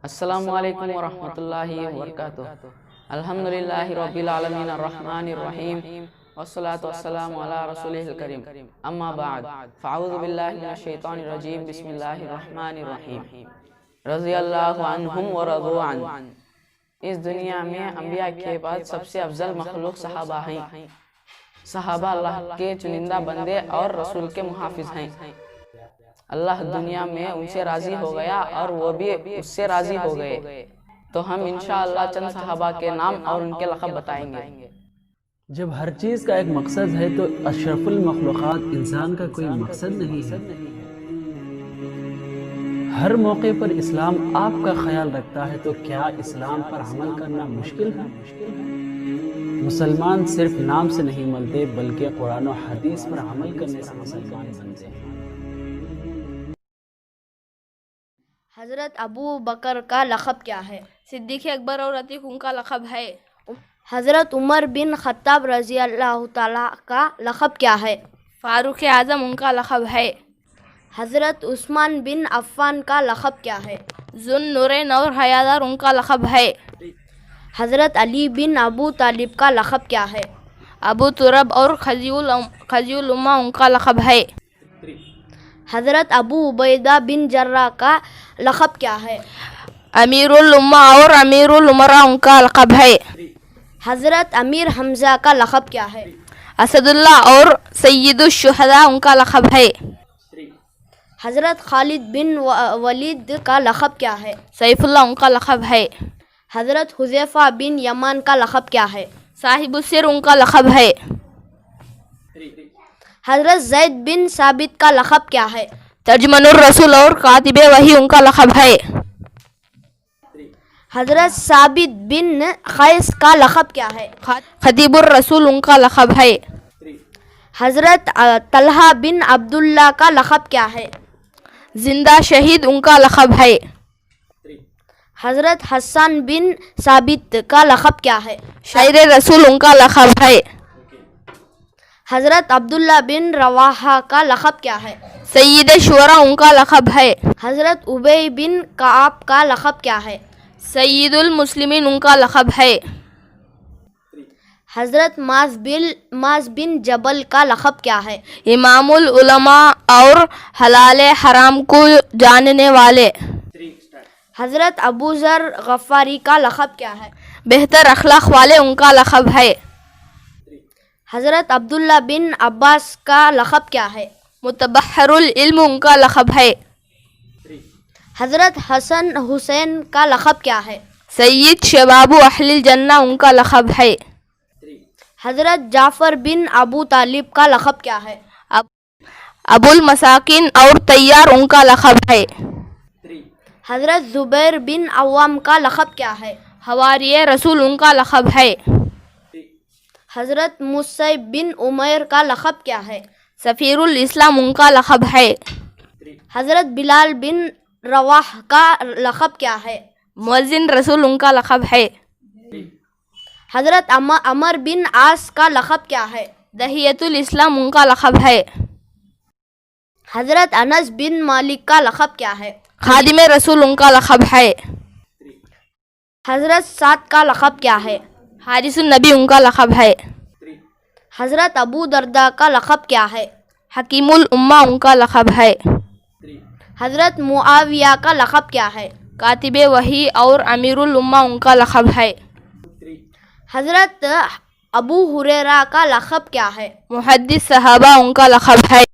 السلام علیکم ورحمۃ اللہ وبرکاتہ۔ الحمدللہ رب العالمین الرحمن الرحیم والصلاة والسلام علی رسولہ الکریم، اما بعد فاعوذ باللہ من الشیطان الرجیم، بسم اللہ الرحمن الرحیم۔ رضی اللہ عنہم ورضوا عنہ۔ اس دنیا میں انبیاء کے بعد سب سے افضل مخلوق صحابہ ہیں۔ صحابہ اللہ کے چنندہ بندے اور رسول کے محافظ ہیں۔ اللہ دنیا میں ان سے راضی ہو گیا اور وہ بھی اس سے راضی ہو گئے۔ تو ہم انشاءاللہ چند صحابہ کے نام اور ان کے لقب بتائیں گے۔ جب ہر چیز کا ایک مقصد ہے تو اشرف المخلوقات انسان کا کوئی مقصد نہیں ہے۔ ہر موقع پر اسلام آپ کا خیال رکھتا ہے تو کیا اسلام پر عمل کرنا مشکل ہے؟ مسلمان صرف نام سے نہیں ملتے بلکہ قرآن و حدیث پر عمل کرنے سے مسلمان بنتے ہیں۔ حضرت ابو بکر کا لقب کیا ہے؟ صدیق اکبر اور عتیق ان کا لقب ہے۔ حضرت عمر بن خطاب رضی اللہ تعالیٰ کا لقب کیا ہے؟ فاروق اعظم ان کا لقب ہے۔ حضرت عثمان بن عفان کا لقب کیا ہے؟ ذو النورین اور حیادار ان کا لقب ہے۔ حضرت علی بن ابو طالب کا لقب کیا ہے؟ ابو ترب اور خزی الامہ ان کا لقب ہے۔ حضرت ابو عبیدہ بن جراح کا لقب کیا ہے؟ امیر الامہ اور امیر الامراء ان کا لقب ہے۔ حضرت امیر حمزہ کا لقب کیا ہے؟ اسد اللہ اور سید الشہداء ان کا لقب ہے۔ حضرت خالد بن ولید کا لقب کیا ہے؟ سیف اللہ ان کا لقب ہے۔ حضرت حذیفہ بن یمان کا لقب کیا ہے؟ صاحب السر ان کا لقب ہے۔ حضرت زید بن ثابت کا لقب کیا ہے؟ ترجمان الرسول اور کاتب وحی ان کا لقب ہے۔ حضرت ثابت بن قیس کا لقب کیا ہے؟ خطیب الرسول ان کا لقب ہے۔ حضرت طلحہ بن عبداللہ کا لقب کیا ہے؟ زندہ شہید ان کا لقب ہے۔ حضرت حسان بن ثابت کا لقب کیا ہے؟ شاعر رسول ان کا لقب ہے۔ حضرت عبداللہ بن رواحہ کا لقب کیا ہے؟ سید شعراء ان کا لقب ہے۔ حضرت ابی بن کعب کا لقب کیا ہے؟ سید المسلمین ان کا لقب ہے۔ حضرت معاذ بن جبل کا لقب کیا ہے؟ امام العلماء اور حلال حرام کو جاننے والے۔ حضرت ابو ذر غفاری کا لقب کیا ہے؟ بہتر اخلاق والے ان کا لقب ہے۔ حضرت عبداللہ بن عباس کا لقب کیا ہے؟ متبحر العلم ان کا لقب ہے۔ حضرت حسن حسین کا لقب کیا ہے؟ سید شباب اہل الجنہ ان کا لقب ہے۔ حضرت جعفر بن ابو طالب کا لقب کیا ہے؟ ابو المساکین اور طیار ان کا لقب ہے۔ حضرت زبیر بن عوام کا لقب کیا ہے؟ حواری رسول ان کا لقب ہے۔ حضرت مصعب بن عمیر کا لقب کیا ہے؟ سفیر الاسلام ان کا لقب ہے۔ حضرت بلال بن رواح کا لقب کیا ہے؟ مؤذن رسول ان کا لقب ہے۔ حضرت عمر بن عاص کا لقب کیا ہے؟ دہیت الاسلام ان کا لقب ہے۔ حضرت انس بن مالک کا لقب کیا ہے؟ خادم رسول ان کا لقب ہے۔ حضرت سعد کا لقب کیا ہے؟ حارث النبی ان کا لقب ہے۔ حضرت ابو درداء کا لقب کیا ہے؟ حکیم الامہ ان کا لقب ہے۔ حضرت معاویہ کا لقب کیا ہے؟ کاتب وحی اور امیر الامہ ان کا لقب ہے۔ حضرت ابو ہریرہ کا لقب کیا ہے؟ محدث صحابہ ان کا لقب ہے۔